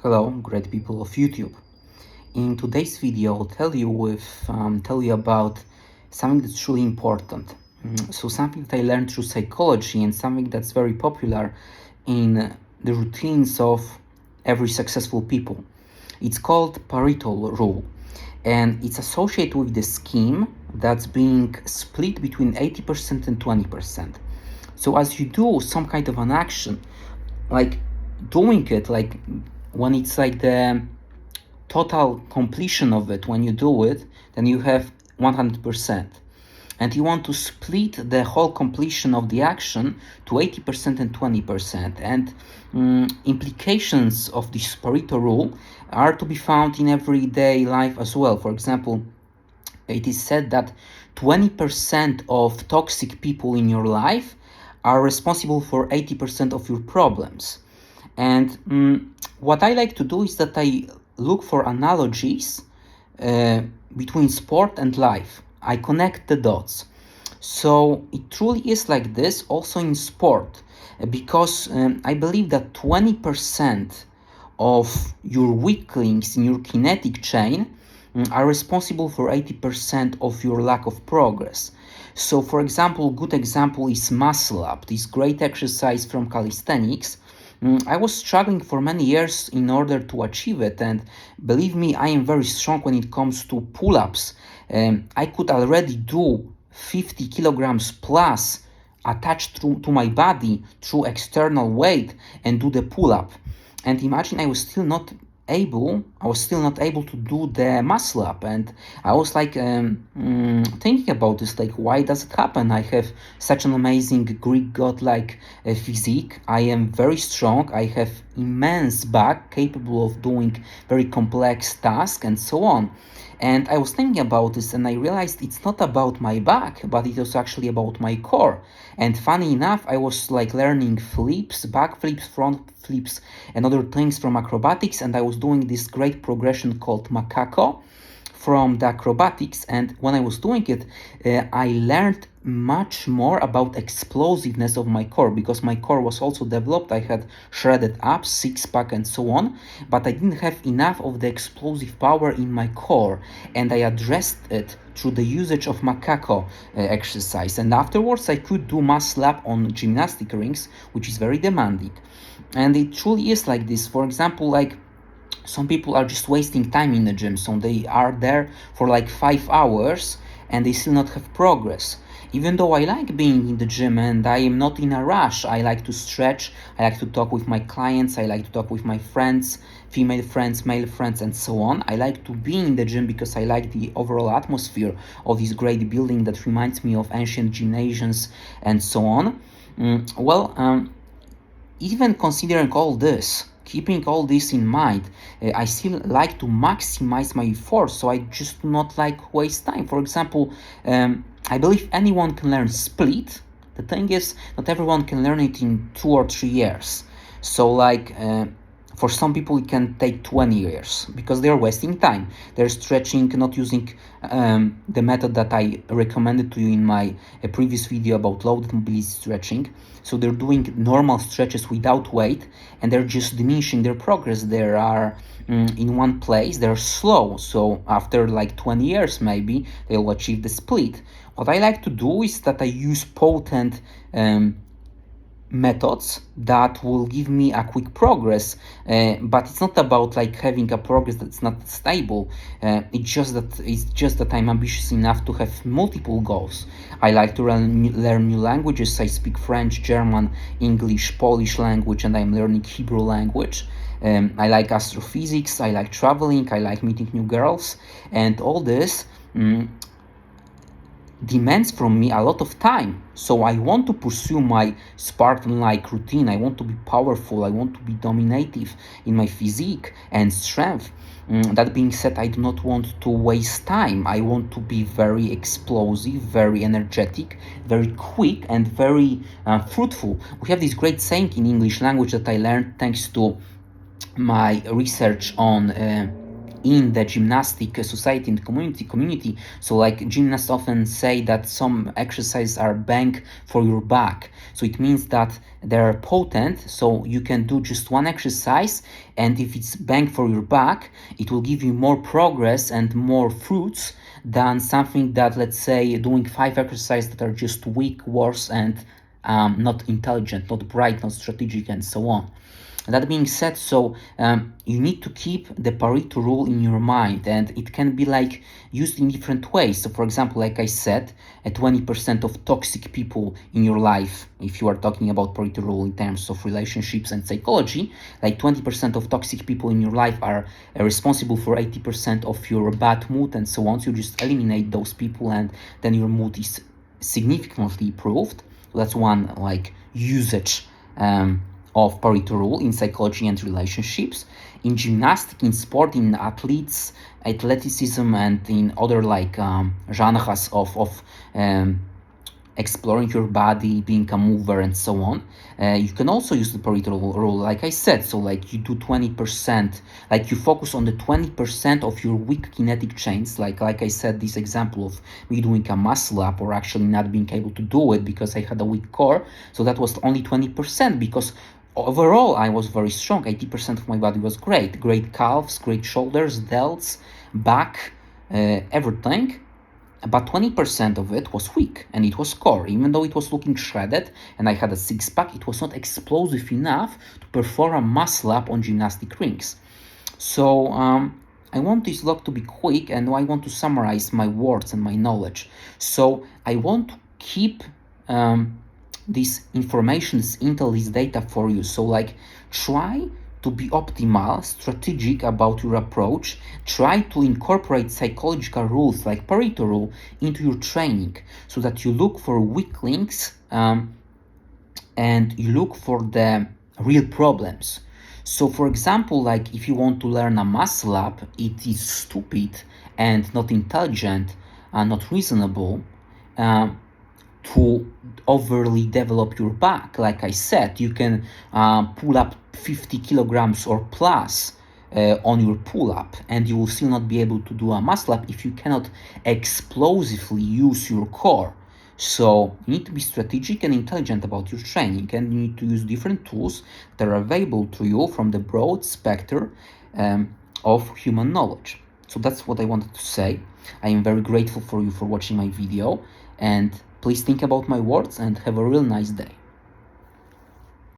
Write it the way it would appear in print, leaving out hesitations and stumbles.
Hello, great people of YouTube. In today's video, I'll tell you about something that's truly important. So something that I learned through psychology and something that's very popular in the routines of every successful people. It's called Pareto Rule, and it's associated with the scheme that's being split between 80% and 20%. So as you do some kind of an action, like doing it, like when it's like the total completion of it, when you do it, then you have 100%. And you want to split the whole completion of the action to 80% and 20%. And implications of this Pareto rule are to be found in everyday life as well. For example, it is said that 20% of toxic people in your life are responsible for 80% of your problems. And what I like to do is that I look for analogies between sport and life. I connect the dots. So it truly is like this also in sport, because I believe that 20% of your weak links in your kinetic chain are responsible for 80% of your lack of progress. So, for example, good example is muscle up, this great exercise from calisthenics. I was struggling for many years in order to achieve it, and believe me, I am very strong when it comes to pull-ups. I could already do 50 kilograms plus attached to my body through external weight and do the pull-up. And imagine I was still not able to do the muscle up, and I was like thinking about this, like, why does it happen? I have such an amazing Greek god-like physique. I am very strong. I have immense back capable of doing very complex tasks and so on. And I was thinking about this and I realized it's not about my back, but it was actually about my core. And funny enough, I was like learning flips, back flips, front flips, and other things from acrobatics, and I was doing this great progression called macaco from the acrobatics. And when I was doing it, I learned much more about explosiveness of my core, because my core was also developed. I had shredded abs, six-pack and so on, but I didn't have enough of the explosive power in my core, and I addressed it through the usage of macaco exercise. And afterwards I could do muscle up on gymnastic rings, which is very demanding. And it truly is like this. For example, like, some people are just wasting time in the gym, so they are there for like 5 hours and they still not have progress. Even though I like being in the gym and I am not in a rush, I like to stretch, I like to talk with my clients, I like to talk with my friends, female friends, male friends, and so on. I like to be in the gym because I like the overall atmosphere of this great building that reminds me of ancient gymnasiums and so on. Even considering all this, keeping all this in mind, I still like to maximize my efforts, so I just do not like waste time. For example, I believe anyone can learn split. The thing is, not everyone can learn it in 2 or 3 years. So, like, for some people, it can take 20 years because they are wasting time. They're stretching, not using the method that I recommended to you in my previous video about loaded mobility stretching. So they're doing normal stretches without weight, and they're just diminishing their progress. They are in one place, they're slow. So after like 20 years, maybe they'll achieve the split. What I like to do is that I use potent methods that will give me a quick progress, but it's not about like having a progress that's not stable. It's just that I'm ambitious enough to have multiple goals. I like to learn new languages. I speak French, German, English, Polish language, and I'm learning Hebrew language. I like astrophysics, I like traveling, I like meeting new girls, and all this demands from me a lot of time. So I want to pursue my Spartan-like routine. I want to be powerful. I want to be dominative in my physique and strength. That being said, I do not want to waste time. I want to be very explosive, very energetic, very quick, and very fruitful. We have this great saying in English language that I learned thanks to my research on in the gymnastic society and community. So like gymnasts often say that some exercises are bang for your back, so it means that they're potent, so you can do just one exercise, and if it's bang for your back, it will give you more progress and more fruits than something that, let's say, doing 5 exercises that are just weak, worse, and not intelligent, not bright, not strategic, and so on. That being said, so you need to keep the Pareto rule in your mind, and it can be like used in different ways. So, for example, like I said, 20% of toxic people in your life, if you are talking about Pareto rule in terms of relationships and psychology, like 20% of toxic people in your life are responsible for 80% of your bad mood and so on. So you just eliminate those people, and then your mood is significantly improved. So that's one like usage of Pareto rule in psychology and relationships. In gymnastics, in sport, in athleticism, and in other like genres of exploring your body, being a mover, and so on. You can also use the Pareto rule, like I said. So like you do 20%, like you focus on the 20% of your weak kinetic chains. Like I said, this example of me doing a muscle up or actually not being able to do it because I had a weak core. So that was only 20%, because overall I was very strong. 80% of my body was great. Great calves, great shoulders, delts, back, everything. But 20% of it was weak, and it was core. Even though it was looking shredded and I had a six-pack, it was not explosive enough to perform a muscle up on gymnastic rings. So I want this vlog to be quick, and I want to summarize my words and my knowledge. So I want to keep this information, this intel, this data for you. So like try to be optimal, strategic about your approach. Try to incorporate psychological rules like Pareto rule into your training, so that you look for weak links and you look for the real problems. So for example, like if you want to learn a muscle up, it is stupid and not intelligent and not reasonable to overly develop your back. Like I said, you can pull up 50 kilograms or plus on your pull-up, and you will still not be able to do a muscle up if you cannot explosively use your core. So you need to be strategic and intelligent about your training, and you need to use different tools that are available to you from the broad spectrum of human knowledge. So that's what I wanted to say. I am very grateful for you for watching my video, and please think about my words and have a real nice day.